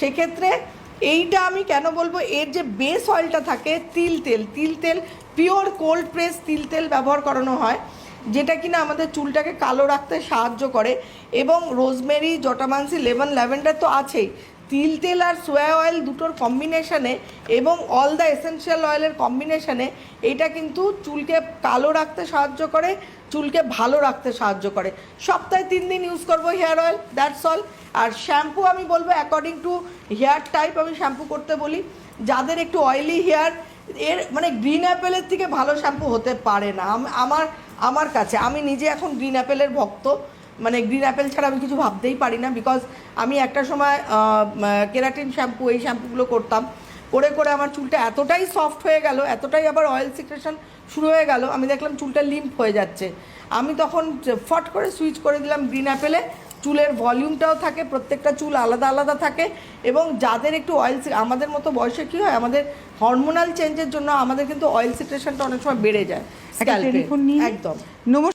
সেক্ষেত্রে এইটা আমি কেন বলবো, এর যে বেস অয়েলটা থাকে তিল তেল পিওর কোল্ড প্রেস তিল তেল ব্যবহার করানো হয়, যেটা কিনা আমাদের চুলটাকে কালো রাখতে সাহায্য করে। এবং রোজমেরি, জটামানসি, লেমন, ল্যাভেন্ডার তো আছেই, তিল তেল আর সোয়া অয়েল দুটোর কম্বিনেশনে এবং অল দ্য এসেনশিয়াল অয়েলের কম্বিনেশনে এটা কিন্তু চুলকে কালো রাখতে সাহায্য করে, চুলকে ভালো রাখতে সাহায্য করে। সপ্তাহে 3 দিন ইউজ করবো হেয়ার অয়েল, দ্যাটস অল। আর শ্যাম্পু আমি বলবো অ্যাকর্ডিং টু হেয়ার টাইপ আমি শ্যাম্পু করতে বলি। যাদের একটু অয়েলি হেয়ার, এর মানে গ্রিন অ্যাপেলের থেকে ভালো শ্যাম্পু হতে পারে না আমার কাছে। আমি নিজে এখন গ্রিন অ্যাপেলের ভক্ত, মানে গ্রিন অ্যাপেল ছাড়া আমি কিছু ভাবতেই পারি না। বিকজ আমি একটা সময় কেরাটিন শ্যাম্পু, এই শ্যাম্পুগুলো করতাম, করে আমার চুলটা এতটাই সফট হয়ে গেল, এতটাই আবার অয়েল সিক্রেশন শুরু হয়ে গেল, আমি দেখলাম চুলটা লিম্প হয়ে যাচ্ছে। আমি তখন ফট করে সুইচ করে দিলাম গ্রিন অ্যাপেলে। চুলের ভলিউমটাও থাকে, প্রত্যেকটা চুল আলাদা আলাদা থাকে। এবং যাদের একটু অয়েল, আমাদের মতো বয়সে কী হয়, আমাদের হরমোনাল চেঞ্জের জন্য আমাদের কিন্তু অয়েল সিক্রেশনটা অনেক সময় বেড়ে যায় স্ক্যাল্পে। টেলিফোন নিয়ে একদম। নমস্কার।